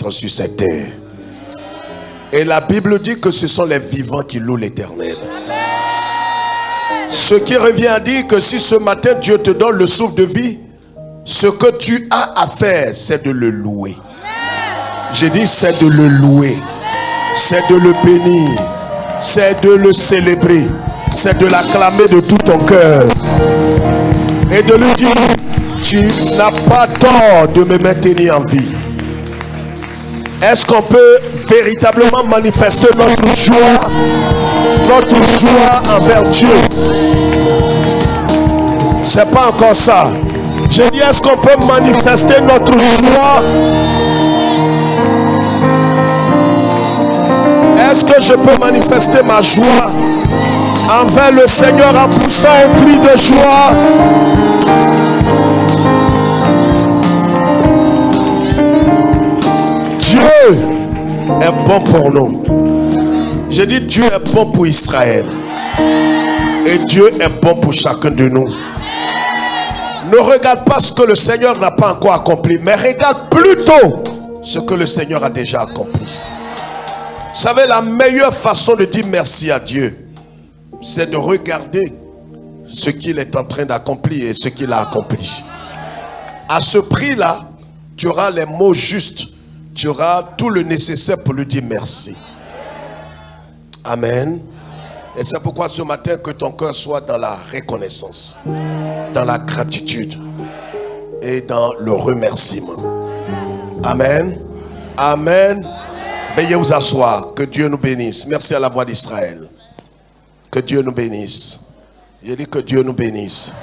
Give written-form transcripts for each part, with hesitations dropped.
être sur cette terre. Et la Bible dit que ce sont les vivants qui louent l'Éternel. Ce qui revient à dire que si ce matin Dieu te donne le souffle de vie, ce que tu as à faire, c'est de le louer. J'ai dit c'est de le louer, c'est de le bénir, c'est de le célébrer, c'est de l'acclamer de tout ton cœur et de lui dire: tu n'as pas tort de me maintenir en vie. Est-ce qu'on peut véritablement manifester notre joie envers Dieu? C'est pas encore ça. J'ai dit, est-ce qu'on peut manifester notre joie? Est-ce que je peux manifester ma joie envers le Seigneur en poussant un cri de joie? Dieu est bon pour nous. J'ai dit, Dieu est bon pour Israël. Et Dieu est bon pour chacun de nous. Ne regarde pas ce que le Seigneur n'a pas encore accompli, mais regarde plutôt ce que le Seigneur a déjà accompli. Vous savez, la meilleure façon de dire merci à Dieu, c'est de regarder ce qu'il est en train d'accomplir et ce qu'il a accompli. À ce prix-là, tu auras les mots justes, tu auras tout le nécessaire pour lui dire merci. Amen. Et c'est pourquoi ce matin, que ton cœur soit dans la reconnaissance, dans la gratitude et dans le remerciement. Amen. Amen. Veuillez vous asseoir. Que Dieu nous bénisse. Merci à la voix d'Israël. Que Dieu nous bénisse. J'ai dit que Dieu nous bénisse.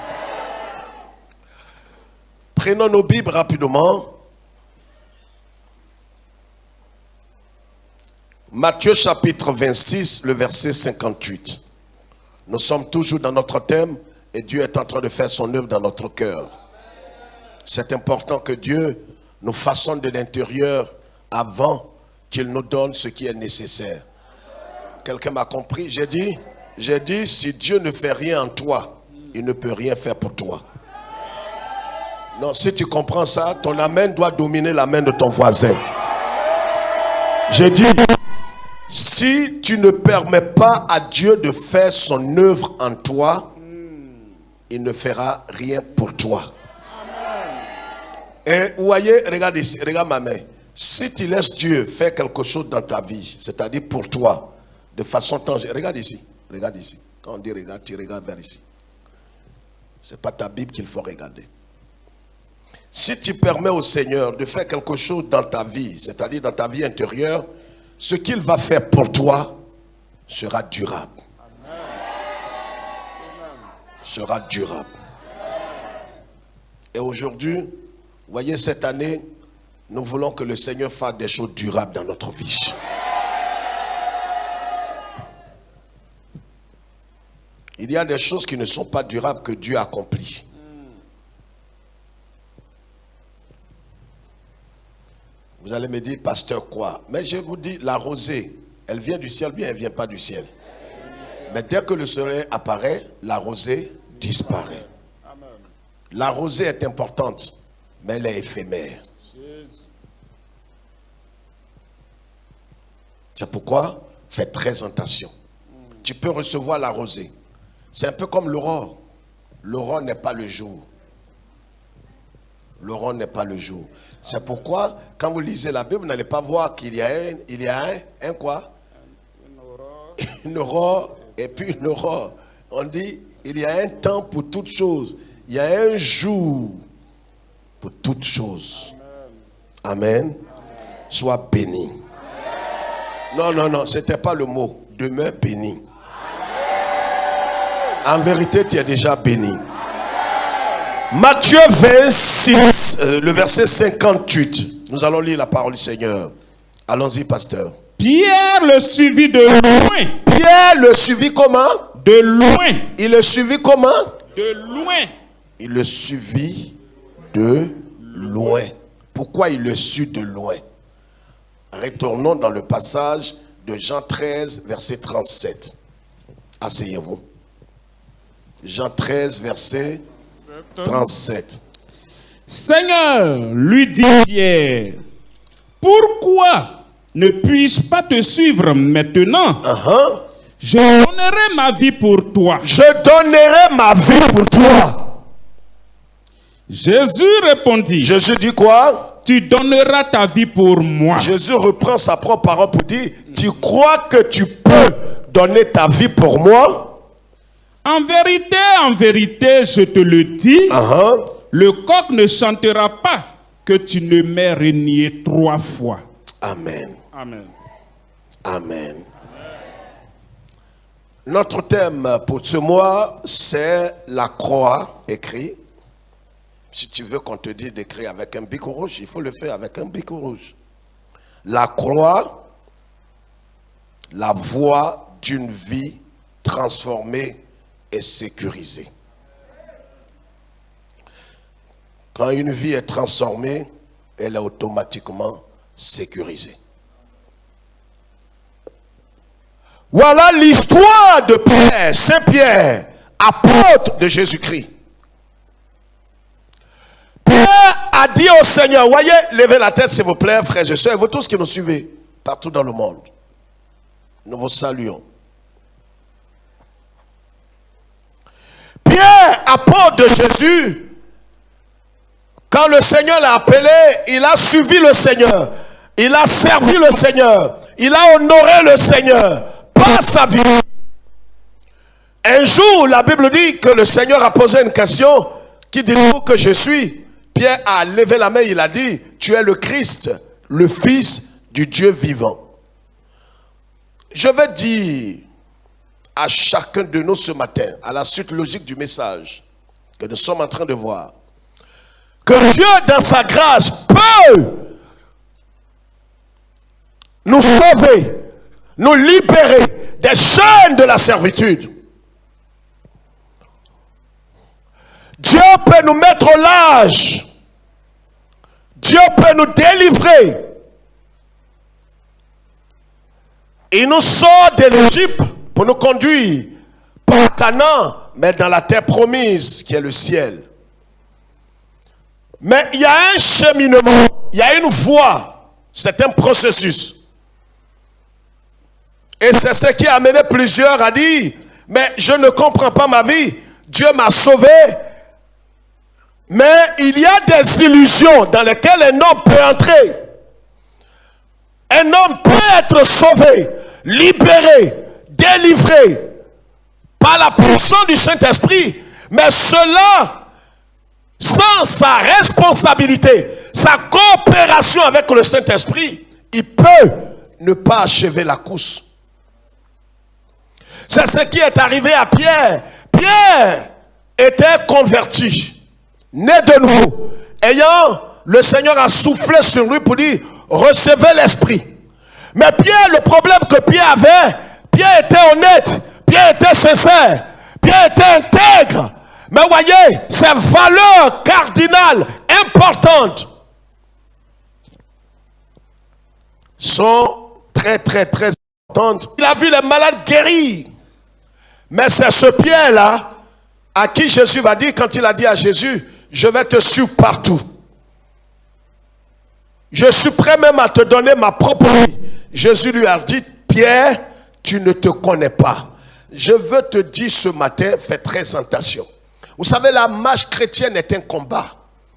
Prenons nos Bibles rapidement. Matthieu chapitre 26, le verset 58. Nous sommes toujours dans notre thème et Dieu est en train de faire son œuvre dans notre cœur. C'est important que Dieu nous façonne de l'intérieur avant qu'il nous donne ce qui est nécessaire. Quelqu'un m'a compris? J'ai dit, si Dieu ne fait rien en toi, il ne peut rien faire pour toi. Non, si tu comprends ça, ton amen doit dominer l'amen de ton voisin. J'ai dit, si tu ne permets pas à Dieu de faire son œuvre en toi, il ne fera rien pour toi. Et vous voyez, regarde ici, regarde ma main. Si tu laisses Dieu faire quelque chose dans ta vie, c'est-à-dire pour toi, de façon tangible, regarde ici. Quand on dit regarde, tu regardes vers ici. Ce n'est pas ta Bible qu'il faut regarder. Si tu permets au Seigneur de faire quelque chose dans ta vie, c'est-à-dire dans ta vie intérieure, ce qu'il va faire pour toi sera durable. Sera durable. Et aujourd'hui, voyez, cette année, nous voulons que le Seigneur fasse des choses durables dans notre vie. Il y a des choses qui ne sont pas durables que Dieu accomplit. Vous allez me dire, pasteur, quoi? Mais je vous dis, la rosée, elle vient du ciel, bien elle ne vient pas du ciel. Mais dès que le soleil apparaît, la rosée disparaît. La rosée est importante, mais elle est éphémère. C'est pourquoi, fais très attention. Tu peux recevoir la rosée. C'est un peu comme l'aurore. L'aurore n'est pas le jour. L'aurore n'est pas le jour. C'est pourquoi, quand vous lisez la Bible, vous n'allez pas voir qu'il y a un quoi? Une aurore et puis une aurore. On dit, il y a un temps pour toutes choses. Il y a un jour pour toutes choses. Amen. Sois béni. Non, ce n'était pas le mot. Demeure béni. En vérité, tu es déjà béni. Matthieu 26, le verset 58. Nous allons lire la parole du Seigneur. Allons-y, pasteur. Pierre le suivit de loin. Pierre le suivit comment? De loin. Il le suivit comment? De loin. Il le suivit de loin. Pourquoi il le suit de loin? Retournons dans le passage de Jean 13, verset 37. Asseyez-vous. Jean 13, verset 37. Seigneur, lui dit Pierre, pourquoi ne puis-je pas te suivre maintenant? Je donnerai ma vie pour toi. Je donnerai ma vie pour toi. Jésus répondit. Jésus dit quoi? Tu donneras ta vie pour moi. Jésus reprend sa propre parole pour dire, tu crois que tu peux donner ta vie pour moi? En vérité, je te le dis, le coq ne chantera pas que tu ne m'aies renié 3 fois. Amen. Amen. Amen. Notre thème pour ce mois, c'est la croix écrit. Si tu veux qu'on te dise d'écrire avec un bic rouge, il faut le faire avec un bic rouge. La croix, la voie d'une vie transformée et sécurisée. Quand une vie est transformée, elle est automatiquement sécurisée. Voilà l'histoire de Pierre, Saint-Pierre, apôtre de Jésus-Christ. Pierre a dit au Seigneur, voyez, levez la tête s'il vous plaît, frères et sœurs, vous tous qui nous suivez, partout dans le monde. Nous vous saluons. Pierre, apôtre de Jésus, quand le Seigneur l'a appelé, il a suivi le Seigneur. Il a servi le Seigneur. Il a honoré le Seigneur par sa vie. Un jour, la Bible dit que le Seigneur a posé une question. Qui dites-vous que je suis? Pierre a levé la main, il a dit, tu es le Christ, le Fils du Dieu vivant. Je vais dire à chacun de nous ce matin, à la suite logique du message que nous sommes en train de voir, que Dieu, dans sa grâce, peut nous sauver, nous libérer des chaînes de la servitude. Dieu peut nous mettre au large. Dieu peut nous délivrer. Il nous sort de l'Égypte pour nous conduire par Canaan, mais dans la terre promise qui est le ciel. Mais il y a un cheminement, il y a une voie, c'est un processus. Et c'est ce qui a amené plusieurs à dire, mais je ne comprends pas ma vie, Dieu m'a sauvé. Mais il y a des illusions dans lesquelles un homme peut entrer. Un homme peut être sauvé, libéré, délivré par la puissance du Saint-Esprit. Mais cela, sans sa responsabilité, sa coopération avec le Saint-Esprit, il peut ne pas achever la course. C'est ce qui est arrivé à Pierre. Pierre était converti. Né de nouveau, ayant le Seigneur a soufflé sur lui pour dire recevez l'esprit. Mais Pierre, le problème que Pierre avait, Pierre était honnête, Pierre était sincère, Pierre était intègre. Mais voyez, ces valeurs cardinales importantes sont très importantes. Il a vu les malades guéris. Mais c'est ce Pierre-là à qui Jésus va dire, quand il a dit à Jésus, je vais te suivre partout. Je suis prêt même à te donner ma propre vie. Jésus lui a dit, Pierre, tu ne te connais pas. Je veux te dire ce matin, fais très attention. Vous savez, la marche chrétienne est un combat.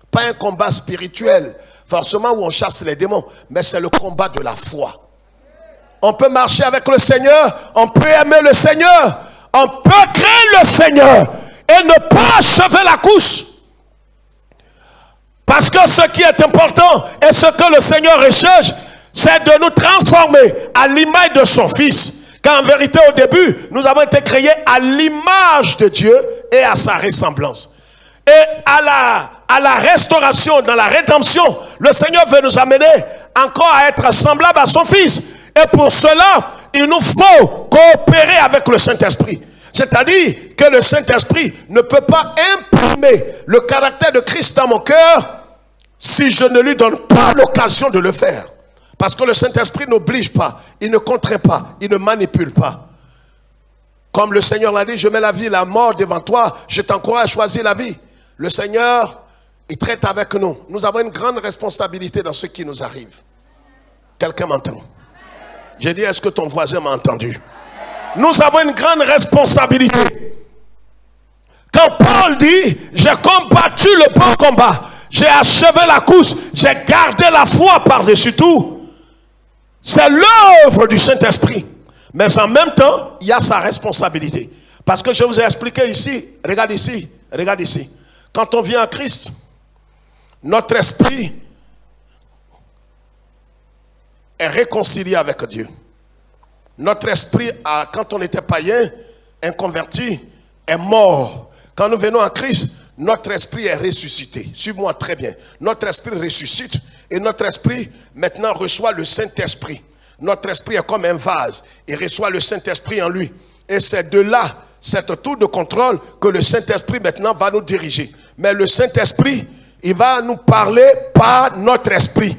Pas un combat spirituel, forcément où on chasse les démons, mais c'est le combat de la foi. On peut marcher avec le Seigneur, on peut aimer le Seigneur, on peut craindre le Seigneur et ne pas achever la course. Parce que ce qui est important et ce que le Seigneur recherche, c'est de nous transformer à l'image de son Fils. Car en vérité, au début, nous avons été créés à l'image de Dieu et à sa ressemblance. Et à la restauration, dans la rédemption, le Seigneur veut nous amener encore à être semblables à son Fils. Et pour cela, il nous faut coopérer avec le Saint-Esprit. C'est-à-dire que le Saint-Esprit ne peut pas imprimer le caractère de Christ dans mon cœur si je ne lui donne pas l'occasion de le faire. Parce que le Saint-Esprit n'oblige pas, il ne contraint pas, il ne manipule pas. Comme le Seigneur l'a dit, je mets la vie et la mort devant toi, je t'encourage à choisir la vie. Le Seigneur, il traite avec nous. Nous avons une grande responsabilité dans ce qui nous arrive. Quelqu'un m'entend? J'ai dit, est-ce que ton voisin m'a entendu? Nous avons une grande responsabilité. Quand Paul dit, j'ai combattu le bon combat, j'ai achevé la course, j'ai gardé la foi par-dessus tout, c'est l'œuvre du Saint-Esprit. Mais en même temps, il y a sa responsabilité. Parce que je vous ai expliqué ici, regarde ici, regarde ici. Quand on vient à Christ, notre esprit est réconcilié avec Dieu. Notre esprit, quand on était païen, inconverti, est mort. Quand nous venons à Christ, notre esprit est ressuscité. Suis-moi très bien. Notre esprit ressuscite et notre esprit maintenant reçoit le Saint-Esprit. Notre esprit est comme un vase. Il reçoit le Saint-Esprit en lui. Et c'est de là, cette tour de contrôle, que le Saint-Esprit maintenant va nous diriger. Mais le Saint-Esprit, il va nous parler par notre esprit.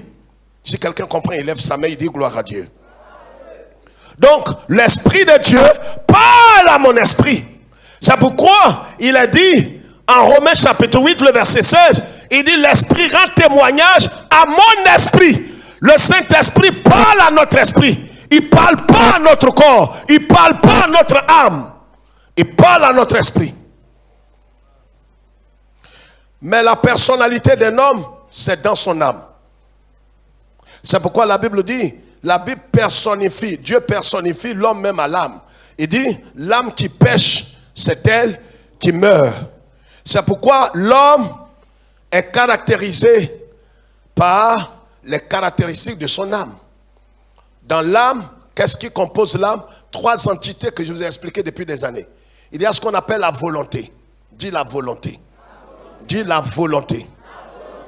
Si quelqu'un comprend, il lève sa main, il dit gloire à Dieu. Donc, l'Esprit de Dieu parle à mon esprit. C'est pourquoi il a dit, en Romains chapitre 8, le verset 16, il dit, l'Esprit rend témoignage à mon esprit. Le Saint-Esprit parle à notre esprit. Il ne parle pas à notre corps. Il ne parle pas à notre âme. Il parle à notre esprit. Mais la personnalité d'un homme, c'est dans son âme. C'est pourquoi la Bible dit, la Bible personnifie, Dieu personnifie l'homme même à l'âme. Il dit, l'âme qui pêche, c'est elle qui meurt. C'est pourquoi l'homme est caractérisé par les caractéristiques de son âme. Dans l'âme, qu'est-ce qui compose l'âme? 3 entités que je vous ai expliquées depuis des années. Il y a ce qu'on appelle la volonté. Dis la volonté. Dis la volonté.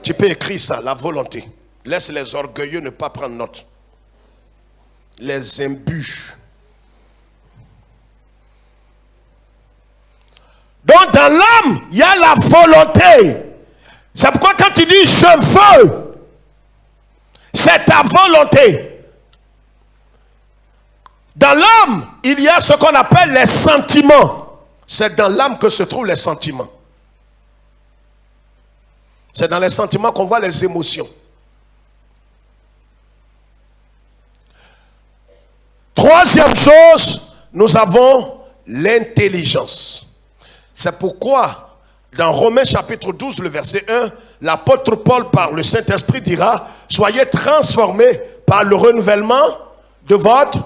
Tu peux écrire ça, la volonté. Laisse les orgueilleux ne pas prendre note. Les imbus. Donc dans l'âme, il y a la volonté. C'est pourquoi quand tu dis je veux, c'est ta volonté. Dans l'âme, il y a ce qu'on appelle les sentiments. C'est dans l'âme que se trouvent les sentiments. C'est dans les sentiments qu'on voit les émotions. Troisième chose, nous avons l'intelligence. C'est pourquoi, dans Romains chapitre 12, le verset 1, l'apôtre Paul, par le Saint-Esprit, dira, soyez transformés par le renouvellement de votre,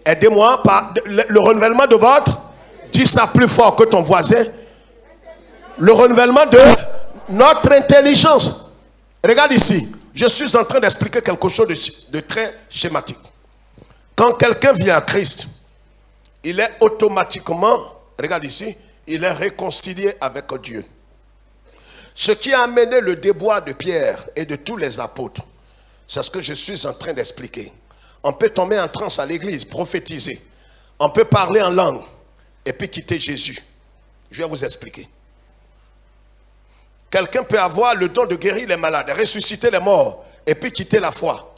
aidez-moi, par le renouvellement de votre, dis ça plus fort que ton voisin, le renouvellement de notre intelligence. Regarde ici, je suis en train d'expliquer quelque chose de très schématique. Quand quelqu'un vient à Christ, il est automatiquement, regarde ici, il est réconcilié avec Dieu. Ce qui a amené le déboire de Pierre et de tous les apôtres, c'est ce que je suis en train d'expliquer. On peut tomber en transe à l'église, prophétiser. On peut parler en langue et puis quitter Jésus. Je vais vous expliquer. Quelqu'un peut avoir le don de guérir les malades, ressusciter les morts et puis quitter la foi.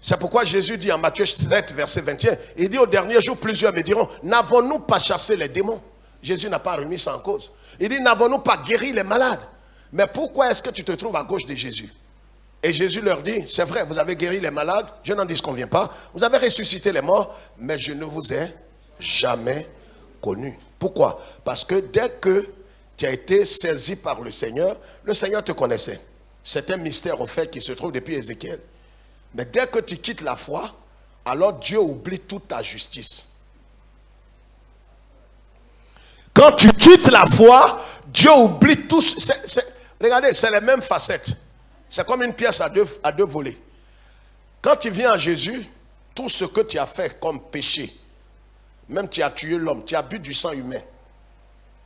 C'est pourquoi Jésus dit en Matthieu 7, verset 21, il dit au dernier jour, plusieurs me diront, n'avons-nous pas chassé les démons? Jésus n'a pas remis ça en cause. Il dit, n'avons-nous pas guéri les malades? Mais pourquoi est-ce que tu te trouves à gauche de Jésus? Et Jésus leur dit, c'est vrai, vous avez guéri les malades, je n'en disconviens pas. Vous avez ressuscité les morts, mais je ne vous ai jamais connus. Pourquoi? Parce que dès que tu as été saisi par le Seigneur te connaissait. C'est un mystère au fait qui se trouve depuis Ézéchiel. Mais dès que tu quittes la foi, alors Dieu oublie toute ta justice. Quand tu quittes la foi, Dieu oublie tout. Regardez, c'est les mêmes facettes. C'est comme une pièce à deux volets. Quand tu viens à Jésus, tout ce que tu as fait comme péché, même tu as tué l'homme, tu as bu du sang humain,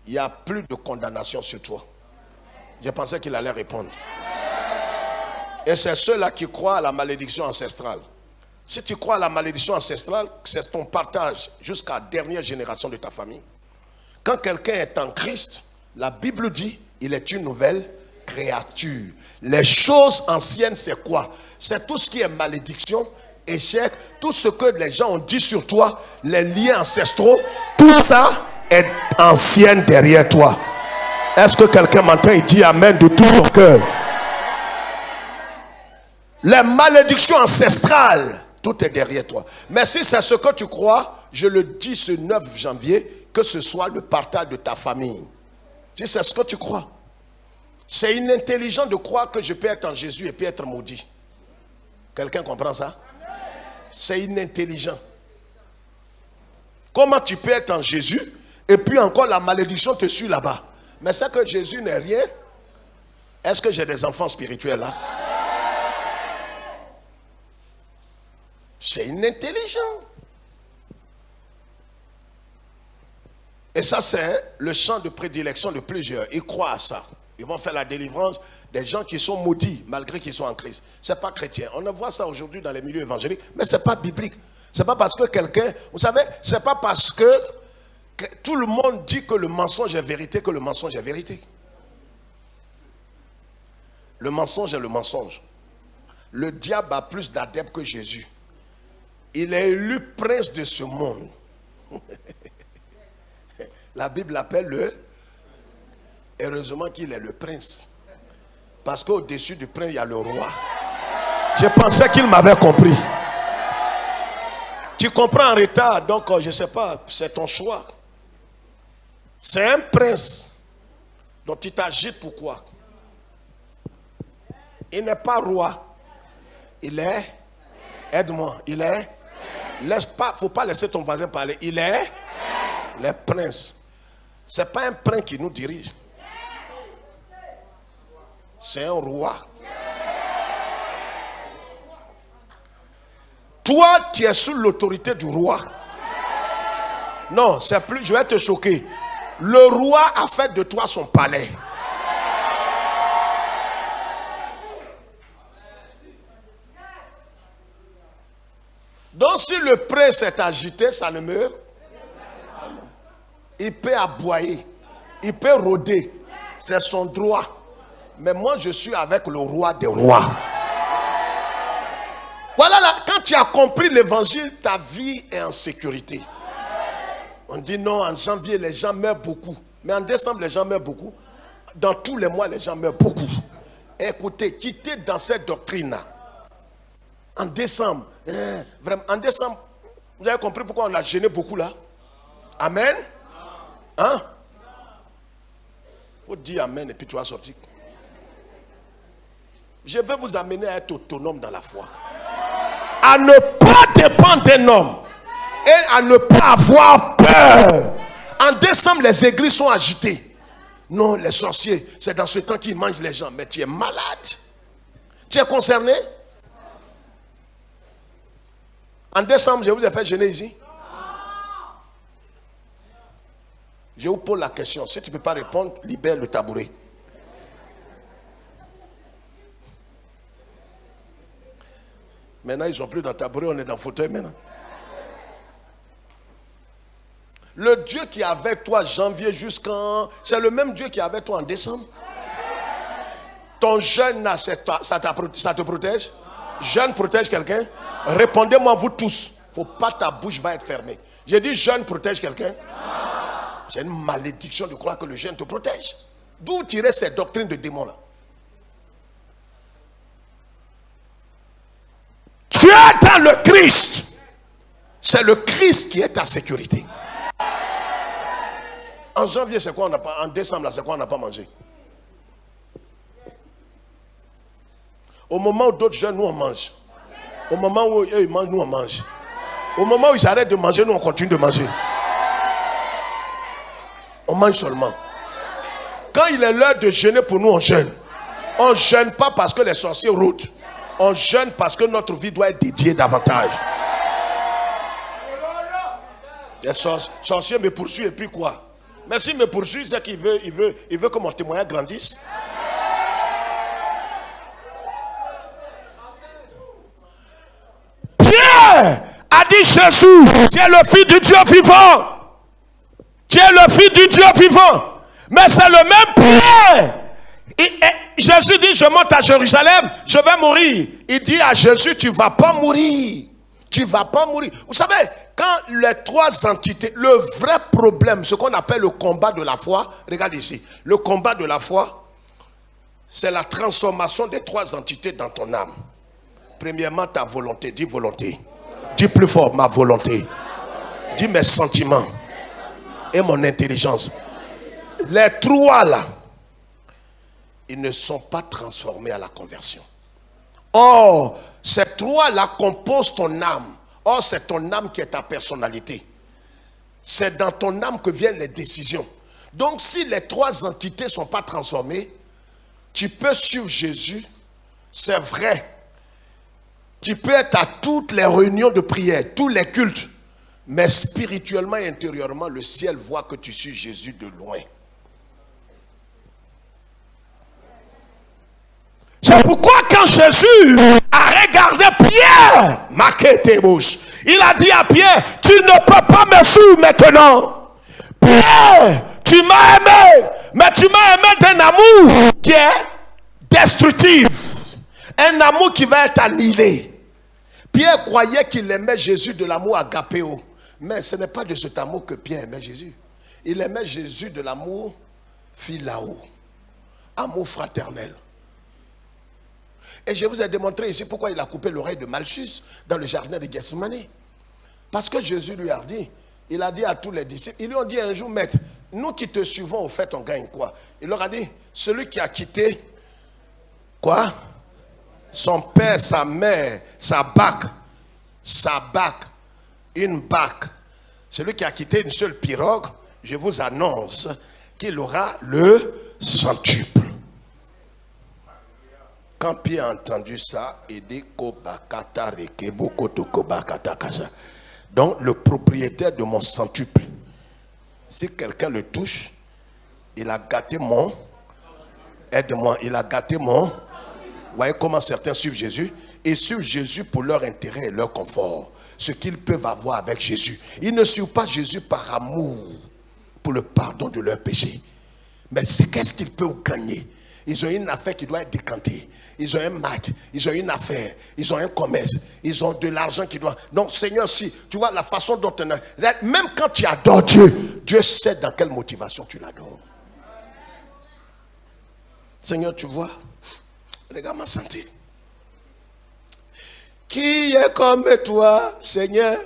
il n'y a plus de condamnation sur toi. Je pensais qu'il allait répondre. Et c'est ceux-là qui croient à la malédiction ancestrale. Si tu crois à la malédiction ancestrale, c'est ton partage jusqu'à la dernière génération de ta famille. Quand quelqu'un est en Christ, la Bible dit, il est une nouvelle créature. Les choses anciennes, c'est quoi? C'est tout ce qui est malédiction, échec, tout ce que les gens ont dit sur toi, les liens ancestraux, tout ça est ancien derrière toi. Est-ce que quelqu'un m'entend et dit amen de tout son cœur? Les malédictions ancestrales Tout est derrière toi. Mais si c'est ce que tu crois, je le dis ce 9 janvier, que ce soit le partage de ta famille. Si c'est ce que tu crois. C'est inintelligent de croire que je peux être en Jésus et puis être maudit. Quelqu'un comprend ça? C'est inintelligent. Comment tu peux être en Jésus et puis encore la malédiction te suit là-bas? Mais c'est que Jésus n'est rien. Est-ce que j'ai des enfants spirituels là? C'est inintelligent. Et ça, c'est le champ de prédilection de plusieurs. Ils croient à ça. Ils vont faire la délivrance des gens qui sont maudits malgré qu'ils sont en Christ. Ce n'est pas chrétien. On voit ça aujourd'hui dans les milieux évangéliques, mais ce n'est pas biblique. Ce n'est pas parce que quelqu'un... Vous savez, ce n'est pas parce que tout le monde dit que le mensonge est vérité que le mensonge est vérité. Le mensonge est le mensonge. Le diable a plus d'adeptes que Jésus. Il est élu prince de ce monde. La Bible l'appelle le... Heureusement qu'il est le prince. Parce qu'au-dessus du prince, il y a le roi. Je pensais qu'il m'avait compris. Tu comprends en retard, donc je ne sais pas, c'est ton choix. C'est un prince. Donc tu t'agites pourquoi? Il n'est pas roi. Il est... Aide-moi. Il est... Laisse pas, il ne faut pas laisser ton voisin parler. Il est... Les princes. Ce n'est pas un prince qui nous dirige. C'est un roi. Toi, tu es sous l'autorité du roi. Non, c'est plus, je vais te choquer. Le roi a fait de toi son palais. Donc si le prince est agité, ça ne meurt. Il peut aboyer, il peut rôder, c'est son droit. Mais moi je suis avec le roi des rois. Voilà, là, quand tu as compris l'évangile, ta vie est en sécurité. On dit non, en janvier les gens meurent beaucoup. Mais en décembre les gens meurent beaucoup. Dans tous les mois les gens meurent beaucoup. Écoutez, quittez dans cette doctrine-là. En décembre, vraiment, en décembre, vous avez compris pourquoi on a gêné beaucoup là? Amen? Hein? Il faut dire amen et puis tu vas sortir. Je vais vous amener à être autonome dans la foi. À ne pas dépendre d'un homme. Et à ne pas avoir peur. En décembre, les églises sont agitées. Non, les sorciers, c'est dans ce temps qu'ils mangent les gens. Mais tu es malade. Tu es concerné? En décembre, je vous ai fait jeûner ici. Je vous pose la question. Si tu ne peux pas répondre, libère le tabouret. Maintenant, ils ne sont plus dans le tabouret, on est dans le fauteuil maintenant. Le Dieu qui est avec toi janvier jusqu'en... C'est le même Dieu qui est avec toi en décembre. Ton jeûne, ça te protège? Jeûne protège quelqu'un? Répondez-moi vous tous. Il ne faut pas ta bouche va être fermée. J'ai dit jeûne protège quelqu'un? C'est une malédiction de croire que le jeûne te protège. D'où tirer ces doctrines de démons là? Tu es dans le Christ. C'est le Christ qui est ta sécurité. En janvier, c'est quoi on n'a pas? En décembre, c'est quoi on n'a pas mangé? Au moment où d'autres jeûnent, nous on mange. Au moment où eux ils mangent, nous on mange. Au moment où ils arrêtent de manger, nous on continue de manger. On mange seulement. Quand il est l'heure de jeûner pour nous, on jeûne. On ne jeûne pas parce que les sorciers rôdent. On jeûne parce que notre vie doit être dédiée davantage. Les sorciers me poursuivent et puis quoi? Mais s'il me poursuit, c'est qu'il veut, il veut que mon témoignage grandisse. Pierre a dit Jésus, tu es le fils du Dieu vivant. Tu es le fils du Dieu vivant. Mais c'est le même Pierre. Jésus dit, je monte à Jérusalem, je vais mourir. Il dit à Jésus, tu ne vas pas mourir. Tu ne vas pas mourir. Vous savez, quand les trois entités, le vrai problème, ce qu'on appelle le combat de la foi, regarde ici, le combat de la foi, c'est la transformation des trois entités dans ton âme. Premièrement, ta volonté, dis volonté. Dis plus fort, ma volonté. Dis mes sentiments et mon intelligence. Les trois là, ils ne sont pas transformés à la conversion. Or, ces trois là composent ton âme. Or, c'est ton âme qui est ta personnalité. C'est dans ton âme que viennent les décisions. Donc, si les trois entités ne sont pas transformées, tu peux suivre Jésus, c'est vrai. Tu peux être à toutes les réunions de prière, tous les cultes. Mais spirituellement et intérieurement, le ciel voit que tu suis Jésus de loin. C'est pourquoi quand Jésus a regardé Pierre, il a dit à Pierre, tu ne peux pas me suivre maintenant. Pierre, tu m'as aimé, mais tu m'as aimé d'un amour qui est destructif. Un amour qui va être annihilé. Pierre croyait qu'il aimait Jésus de l'amour agapéo. Mais ce n'est pas de cet amour que Pierre aimait Jésus. Il aimait Jésus de l'amour philao. Amour fraternel. Et je vous ai démontré ici pourquoi il a coupé l'oreille de Malchus dans le jardin de Gethsemane. Parce que Jésus lui a dit, il a dit à tous les disciples, ils lui ont dit un jour, maître, nous qui te suivons, au fait, on gagne quoi? Il leur a dit, celui qui a quitté, quoi? Son père, sa mère, sa bague, une bague. Celui qui a quitté une seule pirogue, je vous annonce qu'il aura le centuple. Quand Pierre a entendu ça, il dit donc le propriétaire de mon centuple, si quelqu'un le touche, il a gâté mon, aide-moi, il a gâté mon. Vous voyez comment certains suivent Jésus? Ils suivent Jésus pour leur intérêt et leur confort. Ce qu'ils peuvent avoir avec Jésus. Ils ne suivent pas Jésus par amour pour le pardon de leurs péchés. Mais c'est qu'est-ce qu'ils peuvent gagner? Ils ont une affaire qui doit être décantée. Ils ont un Mac, ils ont une affaire, ils ont un commerce, ils ont de l'argent qui doit... Donc Seigneur, si tu vois la façon dont on a... Même quand tu adores Dieu, Dieu sait dans quelle motivation tu l'adores. Seigneur, tu vois, regarde ma santé. Qui est comme toi, Seigneur?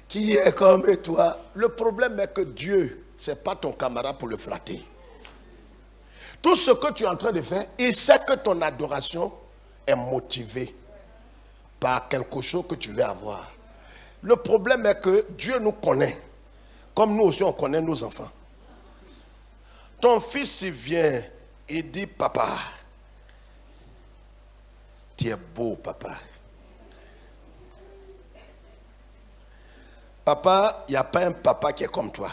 Qui est comme toi? Le problème est que Dieu, ce n'est pas ton camarade pour le flatter. Tout ce que tu es en train de faire, il sait que ton adoration est motivée par quelque chose que tu veux avoir. Le problème est que Dieu nous connaît, comme nous aussi on connaît nos enfants. Ton fils, il vient, il dit, papa, tu es beau, papa. Papa, il n'y a pas un papa qui est comme toi.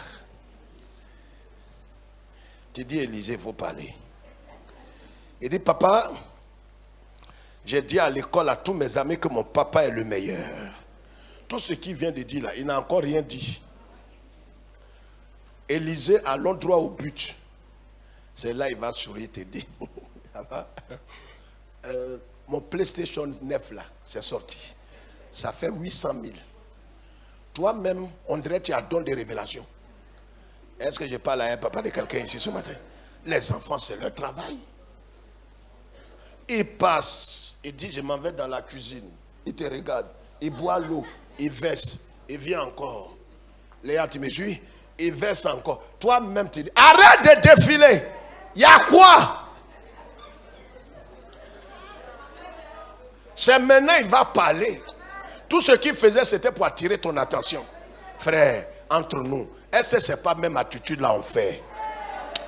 Tu dis, Élisée, il faut parler. Il dit, papa, j'ai dit à l'école à tous mes amis que mon papa est le meilleur. Tout ce qu'il vient de dire là, il n'a encore rien dit. Élisée, allons droit au but. C'est là il va sourire et te dire, mon PlayStation 9 là, c'est sorti. Ça fait 800 000. Toi-même, on dirait que tu as don de révélation. Est-ce que je parle à un papa de quelqu'un ici ce matin? Les enfants, c'est leur travail. Il passe, il dit, je m'en vais dans la cuisine. Il te regarde, il boit l'eau, il verse, il vient encore. Léa, tu me suis? Il verse encore. Toi-même, tu dis, arrête de défiler. Il y a quoi? C'est maintenant il va parler. Tout ce qu'il faisait, c'était pour attirer ton attention. Frère, entre nous, est-ce que ce n'est pas même attitude là on fait?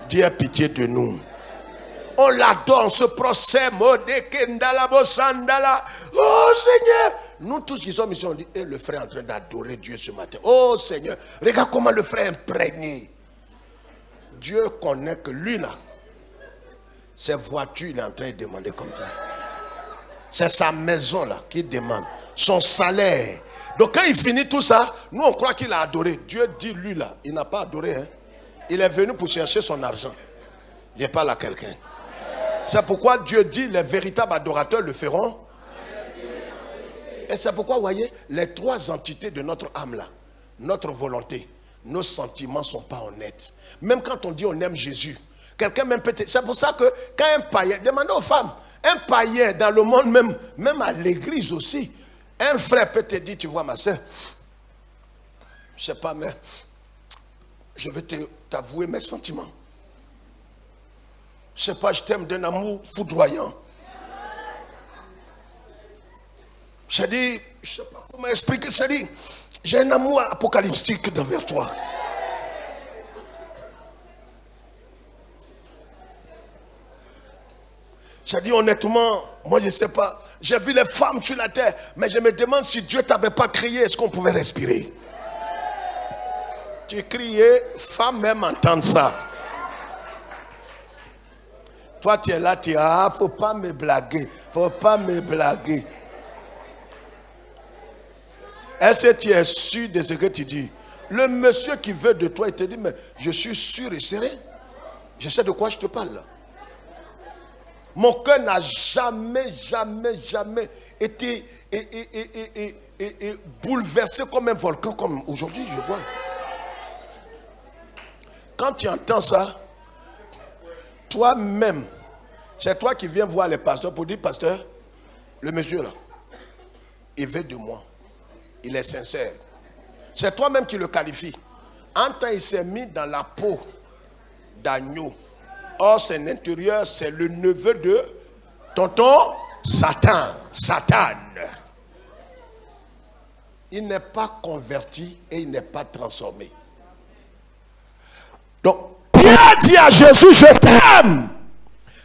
Dieu a pitié de nous. On l'adore, on se procème. Oh Seigneur. Nous tous qui sommes ici, on dit, le frère est en train d'adorer Dieu ce matin. Oh Seigneur, regarde comment le frère est imprégné. Dieu connaît que lui là, ses voitures, il est en train de demander comme ça. C'est sa maison là qu'il demande. Son salaire. Donc quand il finit tout ça, nous on croit qu'il a adoré. Dieu dit lui là, il n'a pas adoré. Hein? Il est venu pour chercher son argent. Je parle à quelqu'un. C'est pourquoi Dieu dit les véritables adorateurs le feront. Et c'est pourquoi, vous voyez, les trois entités de notre âme là, notre volonté, nos sentiments ne sont pas honnêtes. Même quand on dit on aime Jésus, quelqu'un même peut-être... C'est pour ça que quand un païen, demandez aux femmes, un païen dans le monde même à l'église aussi, Un frère peut te dire, tu vois ma soeur, je ne sais pas, mais je vais t'avouer mes sentiments. Je ne sais pas, je t'aime d'un amour foudroyant. J'ai dit, je ne sais pas comment expliquer, j'ai dit, j'ai un amour apocalyptique envers toi. J'ai dit honnêtement, moi je ne sais pas, j'ai vu les femmes sur la terre, mais je me demande si Dieu ne t'avait pas créé, est-ce qu'on pouvait respirer? Tu criais, femme même entendre ça. Toi tu es là, tu dis, ah, faut pas me blaguer, faut pas me blaguer. Est-ce que tu es sûr de ce que tu dis? Le monsieur qui veut de toi, il te dit, mais je suis sûr et serein. Je sais de quoi je te parle. Mon cœur n'a jamais été bouleversé comme un volcan, comme aujourd'hui, je vois. Quand tu entends ça, toi-même, c'est toi qui viens voir les pasteurs pour dire, pasteur, le monsieur là, il veut de moi. Il est sincère. C'est toi-même qui le qualifie. En temps, il s'est mis dans la peau d'agneau. Or, son intérieur, c'est le neveu de tonton Satan. Satan. Il n'est pas converti et il n'est pas transformé. Donc, Pierre dit à Jésus, je t'aime.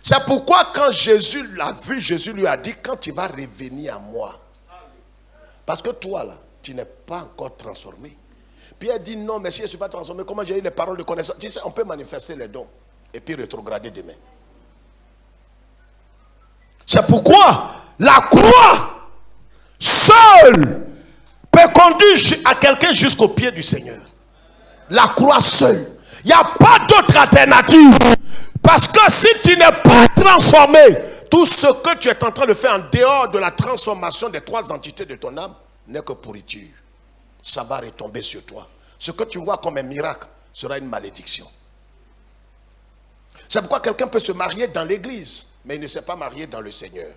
C'est pourquoi quand Jésus l'a vu, Jésus lui a dit, quand tu vas revenir à moi. Parce que toi là, tu n'es pas encore transformé. Pierre dit non, mais si je ne suis pas transformé, comment j'ai eu les paroles de connaissance? Tu sais, on peut manifester les dons et puis rétrograder demain. C'est pourquoi la croix seule peut conduire à quelqu'un jusqu'au pied du Seigneur. La croix seule. Il n'y a pas d'autre alternative. Parce que si tu n'es pas transformé, tout ce que tu es en train de faire en dehors de la transformation des trois entités de ton âme n'est que pourriture. Ça va retomber sur toi. Ce que tu vois comme un miracle sera une malédiction. C'est pourquoi quelqu'un peut se marier dans l'église, mais il ne s'est pas marié dans le Seigneur.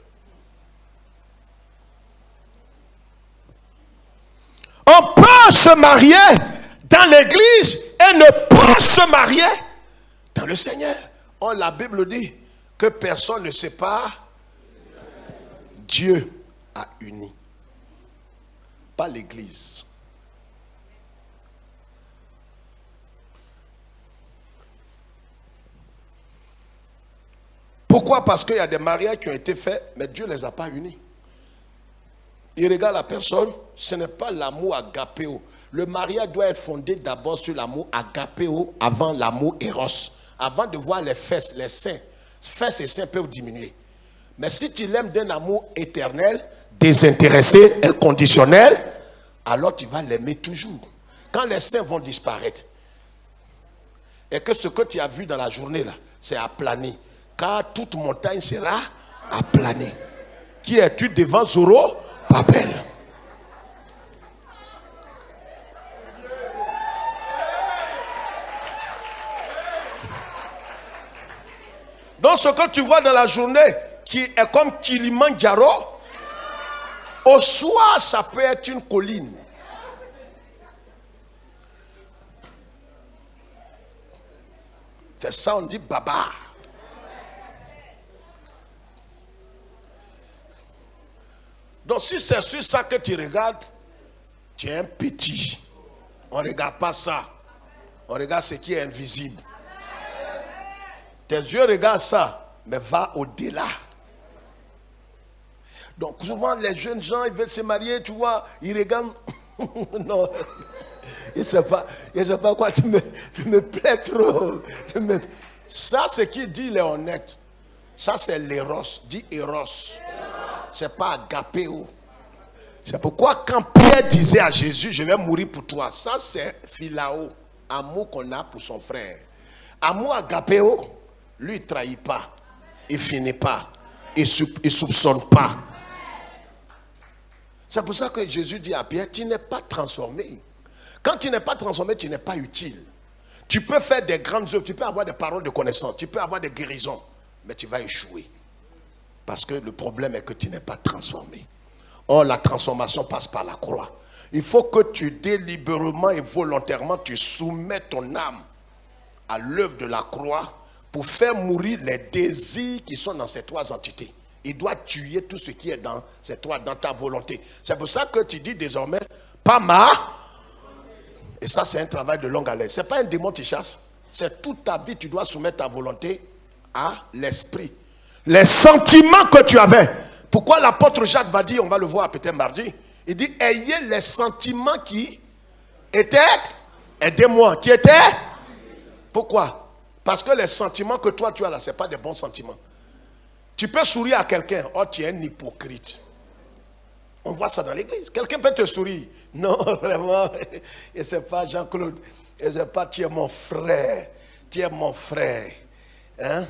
On peut se marier dans l'église et ne pas se marier dans le Seigneur. Or, la Bible dit que personne ne sépare. Dieu a uni. Pas l'église. Pourquoi? Parce qu'il y a des mariages qui ont été faits, mais Dieu ne les a pas unis. Il regarde la personne, ce n'est pas l'amour agapéo. Le mariage doit être fondé d'abord sur l'amour agapéo avant l'amour éros. Avant de voir les fesses, les seins. Fesses et seins peuvent diminuer. Mais si tu l'aimes d'un amour éternel, désintéressé, inconditionnel, alors tu vas l'aimer toujours. Quand les seins vont disparaître, et que ce que tu as vu dans la journée là, c'est aplani. Car toute montagne sera aplanée. Qui es-tu devant Zorobabel? Donc ce que tu vois dans la journée, qui est comme Kilimandjaro, au soir ça peut être une colline. C'est ça on dit Baba. Donc si c'est sur ça que tu regardes, tu es un petit. On ne regarde pas ça. On regarde ce qui est invisible. Tes yeux regardent ça, mais va au-delà. Donc souvent les jeunes gens, ils veulent se marier, tu vois, ils regardent. Non, je ne sais pas quoi, tu me plais trop. Ça, c'est qui dit, il est honnête. Ça, c'est l'éros. Dis éros. C'est pas agapéo. C'est pourquoi quand Pierre disait à Jésus, je vais mourir pour toi, ça c'est philao, amour qu'on a pour son frère. Amour agapéo, lui il ne trahit pas, il ne finit pas, il ne soupçonne pas. C'est pour ça que Jésus dit à Pierre, tu n'es pas transformé. Quand tu n'es pas transformé, tu n'es pas utile. Tu peux faire des grandes œuvres, tu peux avoir des paroles de connaissance, tu peux avoir des guérisons, mais tu vas échouer. Parce que le problème est que tu n'es pas transformé. Or, la transformation passe par la croix. Il faut que tu délibérément et volontairement, tu soumets ton âme à l'œuvre de la croix pour faire mourir les désirs qui sont dans ces trois entités. Il doit tuer tout ce qui est dans ces trois, dans ta volonté. C'est pour ça que tu dis désormais, pas ma. Et ça, c'est un travail de longue haleine. Ce n'est pas un démon qui chasse. C'est toute ta vie, tu dois soumettre ta volonté à l'esprit. Les sentiments que tu avais. Pourquoi l'apôtre Jacques va dire, on va le voir peut-être mardi, il dit, ayez les sentiments qui étaient, aidez-moi, qui étaient. Pourquoi? Parce que les sentiments que toi tu as là, ce n'est pas des bons sentiments. Tu peux sourire à quelqu'un, oh tu es un hypocrite. On voit ça dans l'église. Quelqu'un peut te sourire. Non, vraiment, et c'est pas Jean-Claude, et c'est pas tu es mon frère. Tu es mon frère. Hein?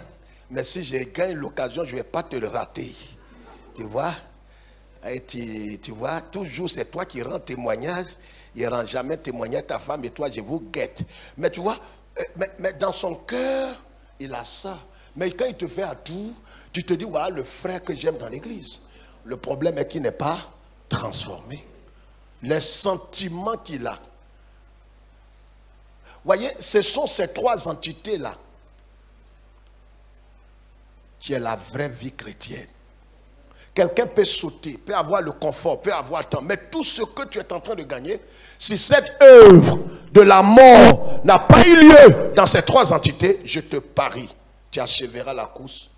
Mais si je gagne l'occasion, je ne vais pas te le rater. Tu vois? Et tu vois, toujours c'est toi qui rends témoignage. Il ne rend jamais témoignage ta femme et toi, je vous guette. Mais tu vois, mais dans son cœur, il a ça. Mais quand il te fait à tout, tu te dis, voilà le frère que j'aime dans l'église. Le problème est qu'il n'est pas transformé. Les sentiments qu'il a. Voyez, ce sont ces trois entités-là qui est la vraie vie chrétienne. Quelqu'un peut sauter, peut avoir le confort, peut avoir temps. Mais tout ce que tu es en train de gagner, si cette œuvre de la mort n'a pas eu lieu dans ces trois entités, je te parie, tu achèveras la course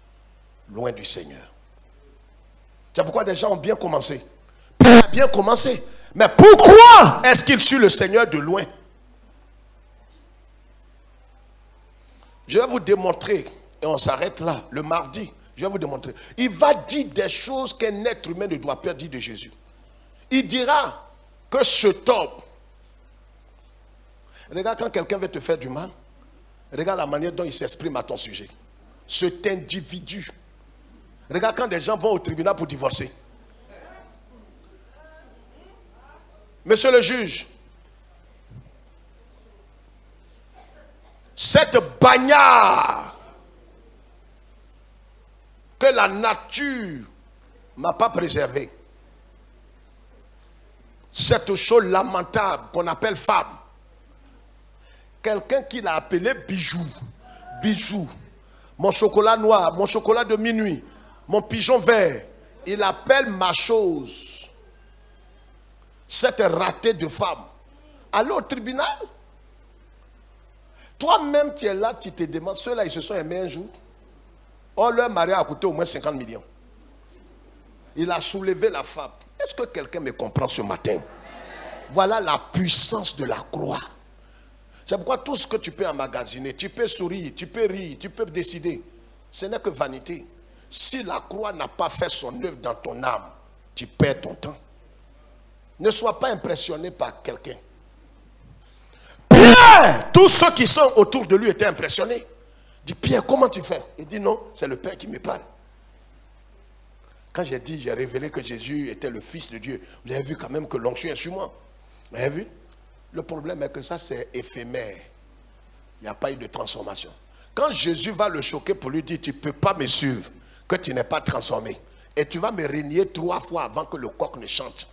loin du Seigneur. C'est pourquoi des gens ont bien commencé. Pierre a bien commencé. Mais pourquoi est-ce qu'il suit le Seigneur de loin? Je vais vous démontrer, et on s'arrête là, le mardi. Je vais vous démontrer. Il va dire des choses qu'un être humain ne doit pas dire de Jésus. Il dira que cet homme, regarde quand quelqu'un veut te faire du mal, regarde la manière dont il s'exprime à ton sujet. Cet individu. Regarde quand des gens vont au tribunal pour divorcer. Monsieur le juge, cette bagnard que la nature m'a pas préservée, cette chose lamentable qu'on appelle femme, quelqu'un qui l'a appelé bijou, bijou, mon chocolat noir, mon chocolat de minuit, mon pigeon vert, il appelle ma chose. Cette ratée de femme. Allez au tribunal. Toi-même, tu es là, tu te demandes, ceux-là, ils se sont aimés un jour. Oh, leur mari a coûté au moins 50 millions. Il a soulevé la femme. Est-ce que quelqu'un me comprend ce matin? Voilà la puissance de la croix. C'est pourquoi tout ce que tu peux emmagasiner, tu peux sourire, tu peux rire, tu peux décider. Ce n'est que vanité. Si la croix n'a pas fait son œuvre dans ton âme, tu perds ton temps. Ne sois pas impressionné par quelqu'un. Pierre, tous ceux qui sont autour de lui étaient impressionnés. Il dit, Pierre, comment tu fais? Il dit, non, c'est le Père qui me parle. Quand j'ai révélé que Jésus était le Fils de Dieu, vous avez vu quand même que l'onction est sur moi. Vous avez vu? Le problème est que ça, c'est éphémère. Il n'y a pas eu de transformation. Quand Jésus va le choquer pour lui dire, tu ne peux pas me suivre, que tu n'es pas transformé. Et tu vas me régner 3 fois avant que le coq ne chante.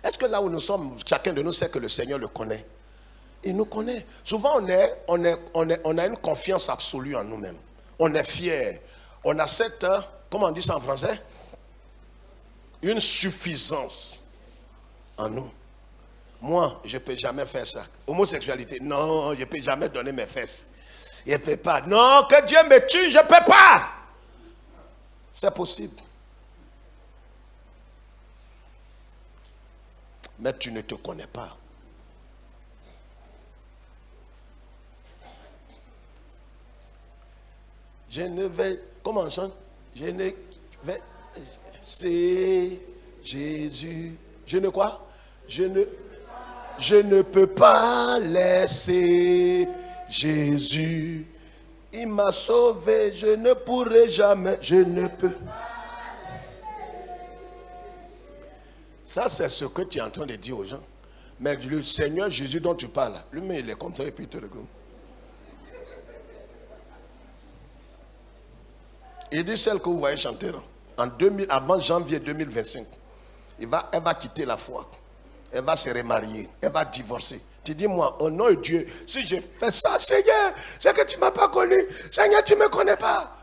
Est-ce que là où nous sommes, chacun de nous sait que le Seigneur le connaît? Il nous connaît. Souvent, on a une confiance absolue en nous-mêmes. On est fier. On a cette, comment on dit ça en français? Une suffisance en nous. Moi, je ne peux jamais faire ça. Homosexualité, non, je ne peux jamais donner mes fesses. Je ne peux pas. Non, que Dieu me tue, je ne peux pas. C'est possible. Mais tu ne te connais pas. Je ne vais, comment on chante? Je ne vais, c'est Jésus. Je ne quoi? Je ne peux pas laisser Jésus. Il m'a sauvé, je ne pourrai jamais, je ne peux. Ça, c'est ce que tu es en train de dire aux gens. Mais le Seigneur Jésus dont tu parles, lui-même, il est comme ça et puis il te regarde. Il dit celle que vous voyez chanter avant janvier 2025. Elle va quitter la foi. Elle va se remarier. Elle va divorcer. Tu dis, moi, au nom de Dieu, si j'ai fait ça, Seigneur, c'est que tu ne m'as pas connu. Seigneur, tu ne me connais pas.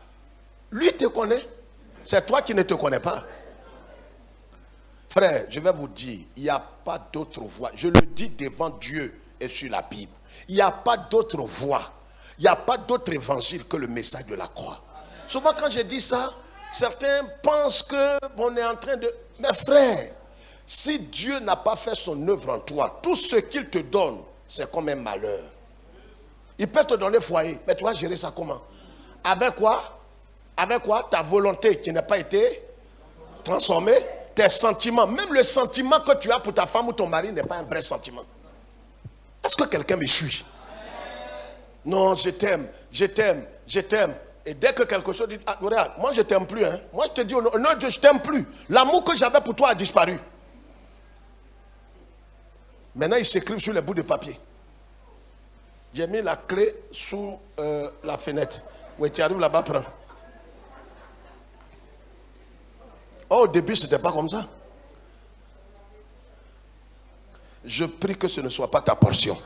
Lui te connaît. C'est toi qui ne te connais pas. Frère, je vais vous dire, il n'y a pas d'autre voie. Je le dis devant Dieu et sur la Bible. Il n'y a pas d'autre voie. Il n'y a pas d'autre évangile que le message de la croix. Souvent quand je dis ça, certains pensent qu'on est en train de... Mais frère, si Dieu n'a pas fait son œuvre en toi, tout ce qu'il te donne, c'est comme un malheur. Il peut te donner foyer, mais tu vas gérer ça comment? Avec quoi? Avec quoi? Ta volonté qui n'a pas été transformée, tes sentiments. Même le sentiment que tu as pour ta femme ou ton mari n'est pas un vrai sentiment. Est-ce que quelqu'un me suit? Non, je t'aime, je t'aime, je t'aime. Et dès que quelque chose dit, ah, regarde, moi je t'aime plus. Hein. Moi je te dis, non, Dieu, je t'aime plus. L'amour que j'avais pour toi a disparu. Maintenant, ils s'écrivent sur les bouts de papier. J'ai mis la clé sous la fenêtre. Oui, tu arrives là-bas, prends. Oh, au début, ce n'était pas comme ça. Je prie que ce ne soit pas ta portion.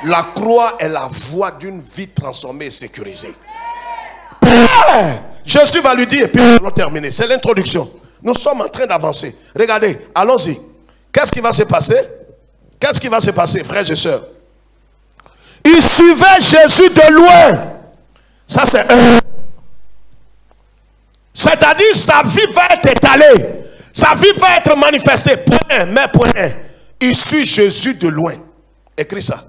La croix est la voie d'une vie transformée et sécurisée. Jésus va lui dire, et puis nous allons terminer. C'est l'introduction. Nous sommes en train d'avancer. Regardez, allons-y. Qu'est-ce qui va se passer? Qu'est-ce qui va se passer, frères et sœurs? Il suivait Jésus de loin. Ça, c'est un. C'est-à-dire, sa vie va être étalée. Sa vie va être manifestée. Point 1, mais point 1. Il suit Jésus de loin. Écris ça.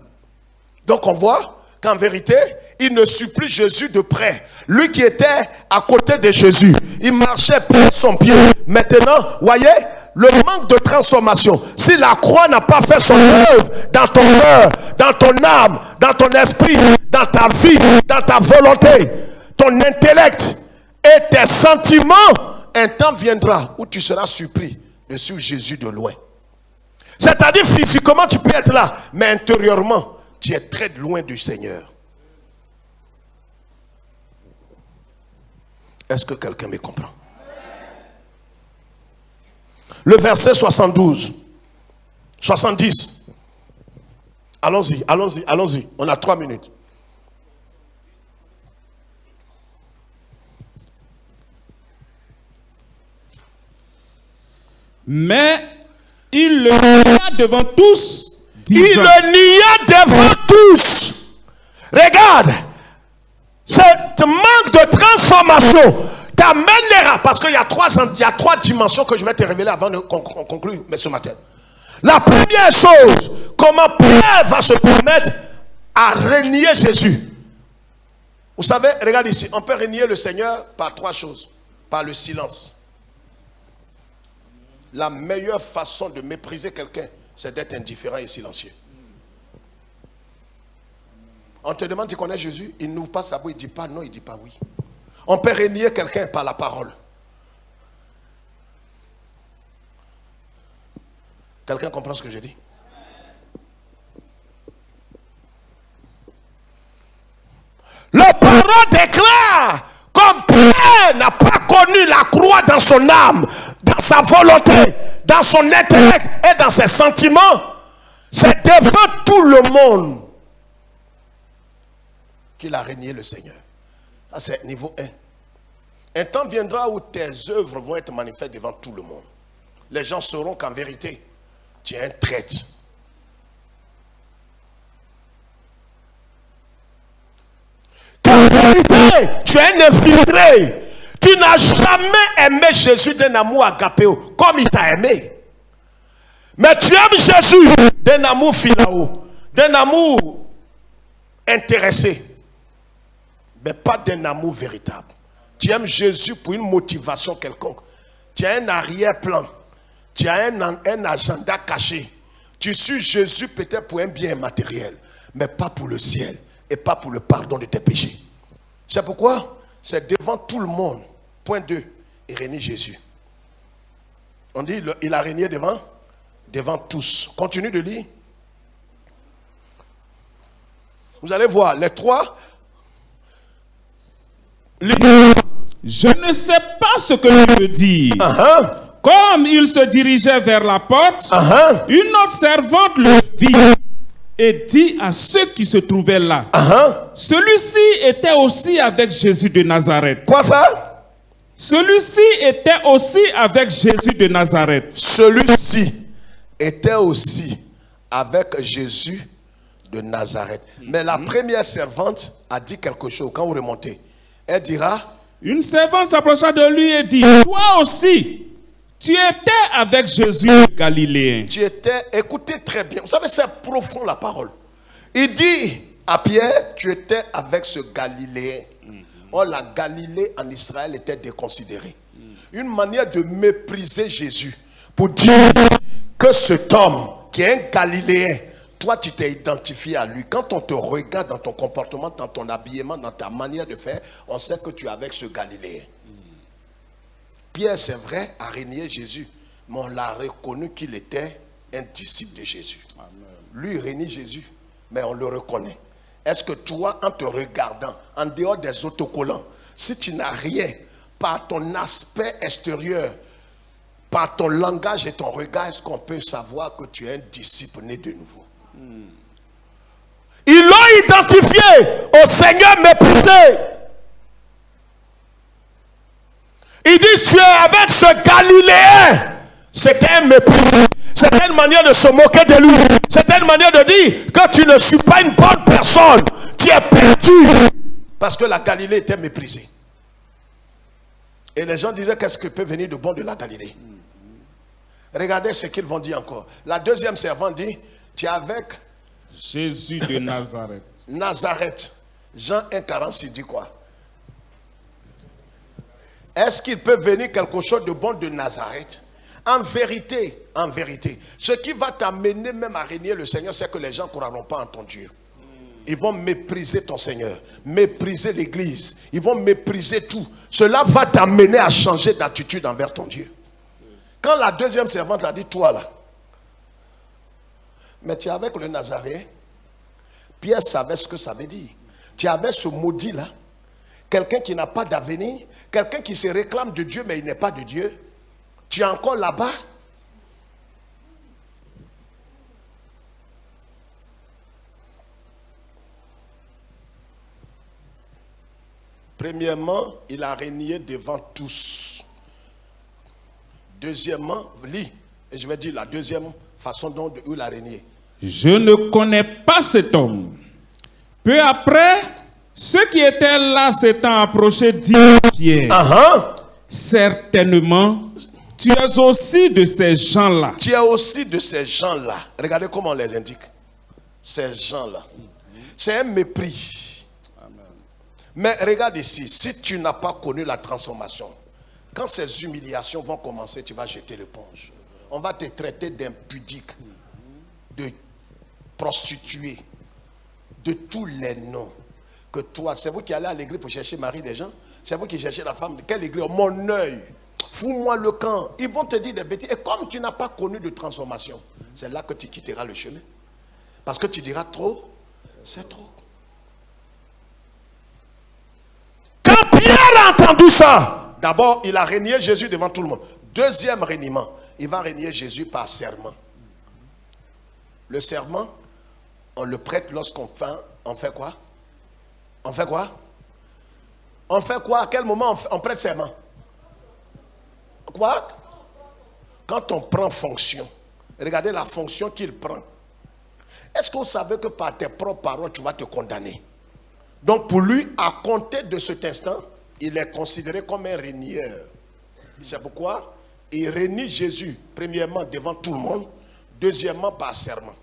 Donc on voit qu'en vérité, il ne suit plus Jésus de près. Lui qui était à côté de Jésus, il marchait près de son pied. Maintenant, voyez, le manque de transformation. Si la croix n'a pas fait son œuvre dans ton cœur, dans ton âme, dans ton esprit, dans ta vie, dans ta volonté, ton intellect et tes sentiments, un temps viendra où tu seras surpris de suivre Jésus de loin. C'est-à-dire physiquement tu peux être là, mais intérieurement tu es très loin du Seigneur. Est-ce que quelqu'un me comprend? Le verset 72, 70. Allons-y, allons-y, allons-y. On a 3 minutes. Mais il le nia devant tous. Il le nia devant tous. Regarde, ce manque de transformation t'amènera, parce qu'il y a 3 dimensions que je vais te révéler avant de conclure ce matin. La première chose, comment Pierre va se permettre à renier Jésus. Vous savez, regarde ici, on peut renier le Seigneur par 3 choses. Par le silence. La meilleure façon de mépriser quelqu'un, c'est d'être indifférent et silencieux. On te demande, tu connais Jésus? Il n'ouvre pas sa bouche, il ne dit pas non, il ne dit pas oui. On peut renier quelqu'un par la parole. Quelqu'un comprend ce que je dis? Le parole déclare, comme Pierre n'a pas connu la croix dans son âme, dans sa volonté, dans son intellect et dans ses sentiments, c'est devant tout le monde qu'il a régné le Seigneur. Ça, c'est niveau 1. Un temps viendra où tes œuvres vont être manifestes devant tout le monde. Les gens sauront qu'en vérité, tu es un traître. Qu'en vérité, tu es un infiltré. Tu n'as jamais aimé Jésus d'un amour agapéo, comme il t'a aimé. Mais tu aimes Jésus d'un amour philao, d'un amour intéressé, mais pas d'un amour véritable. Tu aimes Jésus pour une motivation quelconque. Tu as un arrière-plan. Tu as un agenda caché. Tu suis Jésus peut-être pour un bien matériel, mais pas pour le ciel et pas pour le pardon de tes péchés. C'est pourquoi c'est devant tout le monde. Point 2, il régnait Jésus. On dit il a régné devant tous. Continue de lire. Vous allez voir les 3. Je ne sais pas ce que je veux dire. Comme il se dirigeait vers la porte, une autre servante le vit et dit à ceux qui se trouvaient là, celui-ci était aussi avec Jésus de Nazareth. Quoi ça? Celui-ci était aussi avec Jésus de Nazareth. Celui-ci était aussi avec Jésus de Nazareth. Mais la première servante a dit quelque chose. Quand vous remontez, elle dira, une servante s'approcha de lui et dit, toi aussi, tu étais avec Jésus le Galiléen. Tu étais, écoutez très bien. Vous savez, c'est profond la parole. Il dit à Pierre, tu étais avec ce Galiléen. Or, la Galilée en Israël était déconsidérée. Une manière de mépriser Jésus pour dire que cet homme qui est un Galiléen, toi tu t'es identifié à lui. Quand on te regarde dans ton comportement, dans ton habillement, dans ta manière de faire, on sait que tu es avec ce Galiléen. Pierre, c'est vrai, a régné Jésus, mais on l'a reconnu qu'il était un disciple de Jésus. Amen. Lui, il régnait Jésus, mais on le reconnaît. Est-ce que toi, en te regardant, en dehors des autocollants, si tu n'as rien, par ton aspect extérieur, par ton langage et ton regard, est-ce qu'on peut savoir que tu es un disciple né de nouveau? Ils l'ont identifié au Seigneur méprisé. Il dit, tu es avec ce Galiléen. C'était un mépris. C'était une manière de se moquer de lui. C'était une manière de dire que tu ne suis pas une bonne personne. Tu es perdu. Parce que la Galilée était méprisée. Et les gens disaient, qu'est-ce qui peut venir de bon de la Galilée? Regardez ce qu'ils vont dire encore. La deuxième servante dit, tu es avec Jésus de Nazareth. Nazareth. Jean 1,46 dit quoi? Est-ce qu'il peut venir quelque chose de bon de Nazareth? En vérité, ce qui va t'amener même à régner le Seigneur, c'est que les gens ne croiront pas en ton Dieu. Ils vont mépriser ton Seigneur, mépriser l'église, ils vont mépriser tout. Cela va t'amener à changer d'attitude envers ton Dieu. Quand la deuxième servante a dit, toi là, mais tu es avec le Nazaréen, Pierre savait ce que ça veut dire. Tu avais ce maudit là, quelqu'un qui n'a pas d'avenir, quelqu'un qui se réclame de Dieu mais il n'est pas de Dieu. Tu es encore là-bas. Premièrement, il a régné devant tous. Deuxièmement, lis, et je vais dire la deuxième façon dont il a régné. Je ne connais pas cet homme. Peu après, ceux qui étaient là s'étant approchés dirent à Pierre, certainement, tu es aussi de ces gens-là. Tu es aussi de ces gens-là. Regardez comment on les indique. Ces gens-là. C'est un mépris. Amen. Mais regarde ici, si tu n'as pas connu la transformation, quand ces humiliations vont commencer, tu vas jeter l'éponge. On va te traiter d'impudique, de prostituée, de tous les noms. Que toi, c'est vous qui allez à l'église pour chercher Marie des gens? C'est vous qui cherchez la femme? De quelle église? Mon œil. Fous-moi le camp. Ils vont te dire des bêtises. Et comme tu n'as pas connu de transformation, c'est là que tu quitteras le chemin. Parce que tu diras trop, c'est trop. Quand Pierre a entendu ça, d'abord, il a régné Jésus devant tout le monde. Deuxième régnement, il va régner Jésus par serment. Le serment, on le prête lorsqu'on fait, on fait quoi? On fait quoi? On fait quoi? À quel moment on prête serment? Quoi? Quand on prend fonction. Regardez la fonction qu'il prend. Est-ce que vous savez que par tes propres paroles, tu vas te condamner? Donc pour lui, à compter de cet instant, il est considéré comme un régneur. C'est pourquoi il régnit Jésus, premièrement devant tout le monde, deuxièmement par serment.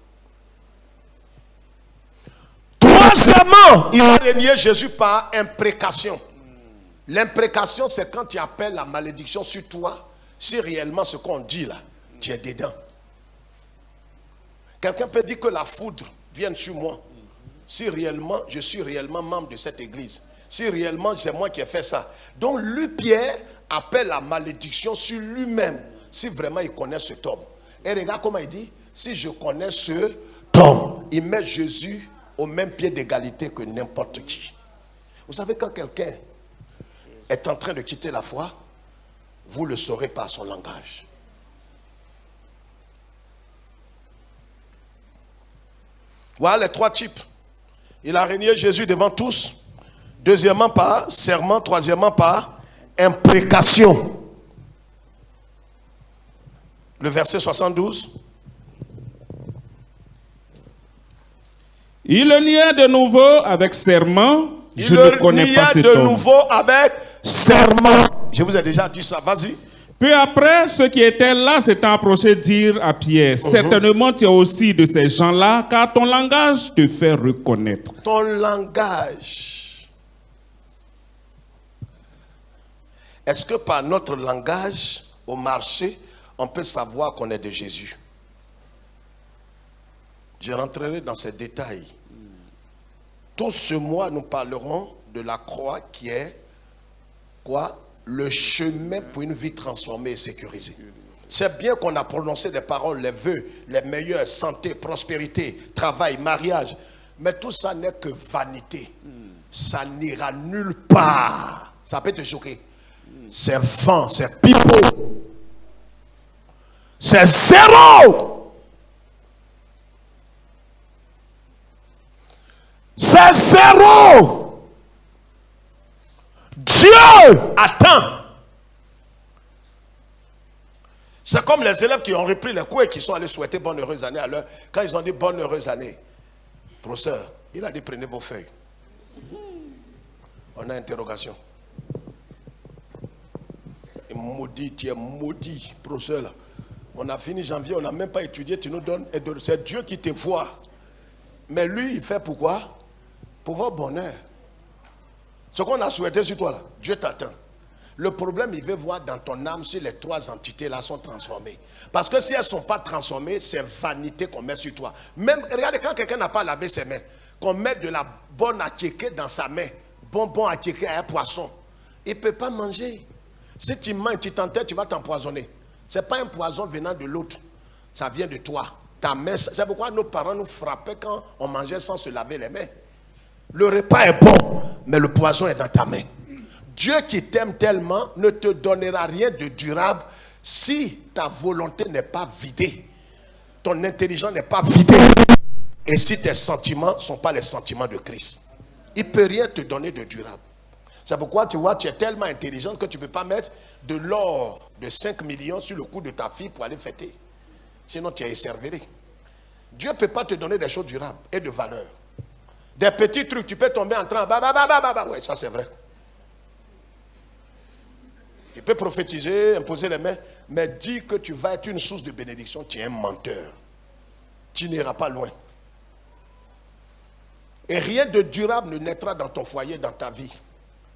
Troisièmement, il va régner Jésus par imprécation. L'imprécation, c'est quand tu appelles la malédiction sur toi, si réellement ce qu'on dit là, tu es dedans. Quelqu'un peut dire que la foudre vienne sur moi, si réellement, je suis réellement membre de cette église, si réellement c'est moi qui ai fait ça. Donc lui, Pierre, appelle la malédiction sur lui-même, si vraiment il connaît cet homme. Et regarde comment il dit, si je connais cet homme, il met Jésus au même pied d'égalité que n'importe qui. Vous savez, quand quelqu'un est en train de quitter la foi, vous le saurez par son langage. Voilà les 3 types. Il a régné Jésus devant tous. Deuxièmement par serment. Troisièmement par imprécation. Le verset 72. Il le nia de nouveau avec serment. Je ne connais pas cet homme. Il le nia de nouveau avec serment. Je vous ai déjà dit ça, vas-y. Peu après, ceux qui étaient là s'étant approchés dirent à Pierre, certainement tu es aussi de ces gens-là, car ton langage te fait reconnaître. Ton langage. Est-ce que par notre langage, au marché, on peut savoir qu'on est de Jésus? Je rentrerai dans ces détails. Tout ce mois, nous parlerons de la croix qui est quoi? Le chemin pour une vie transformée et sécurisée. C'est bien qu'on a prononcé des paroles, les vœux, les meilleurs, santé, prospérité, travail, mariage. Mais tout ça n'est que vanité. Ça n'ira nulle part. Ça peut te choquer. C'est vent, c'est pipeau. C'est zéro. C'est zéro. Dieu attend. C'est comme les élèves qui ont repris les cours et qui sont allés souhaiter bonne heureuse année à l'heure. Quand ils ont dit bonne heureuse année, professeur, il a dit prenez vos feuilles. On a interrogation. Et maudit, tu es maudit, professeur là. On a fini janvier, on n'a même pas étudié, tu nous donnes. C'est Dieu qui te voit. Mais lui, il fait pourquoi? Pour votre bonheur. Ce qu'on a souhaité sur toi là, Dieu t'attend. Le problème, il veut voir dans ton âme si les 3 entités là sont transformées. Parce que si elles ne sont pas transformées, c'est vanité qu'on met sur toi. Même, regardez, quand quelqu'un n'a pas lavé ses mains, qu'on met de la bonne attiéké dans sa main, bonbon attiéké à un poisson, il ne peut pas manger. Si tu manges, tu t'entêtes, tu vas t'empoisonner. Ce n'est pas un poison venant de l'autre. Ça vient de toi. Ta main, c'est pourquoi nos parents nous frappaient quand on mangeait sans se laver les mains. Le repas est bon, mais le poison est dans ta main. Dieu qui t'aime tellement ne te donnera rien de durable si ta volonté n'est pas vidée. Ton intelligence n'est pas vidée. Et si tes sentiments ne sont pas les sentiments de Christ. Il ne peut rien te donner de durable. C'est pourquoi tu vois, tu es tellement intelligente que tu ne peux pas mettre de l'or de 5 millions sur le cou de ta fille pour aller fêter. Sinon tu es écervelé. Dieu ne peut pas te donner des choses durables et de valeur. Des petits trucs, tu peux tomber en train. Oui, ça c'est vrai. Tu peux prophétiser, imposer les mains, mais dis que tu vas être une source de bénédiction, tu es un menteur. Tu n'iras pas loin. Et rien de durable ne naîtra dans ton foyer, dans ta vie.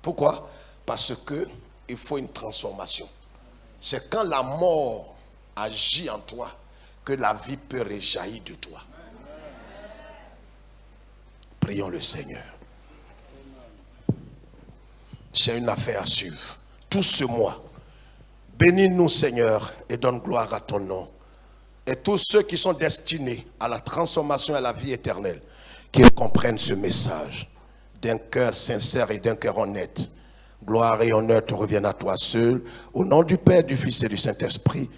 Pourquoi? Parce qu'il faut une transformation. C'est quand la mort agit en toi que la vie peut réjaillir de toi. Prions le Seigneur. C'est une affaire à suivre. Tout ce mois, bénis-nous Seigneur et donne gloire à ton nom. Et tous ceux qui sont destinés à la transformation et à la vie éternelle, qu'ils comprennent ce message d'un cœur sincère et d'un cœur honnête. Gloire et honneur te reviennent à toi seul, au nom du Père, du Fils et du Saint-Esprit.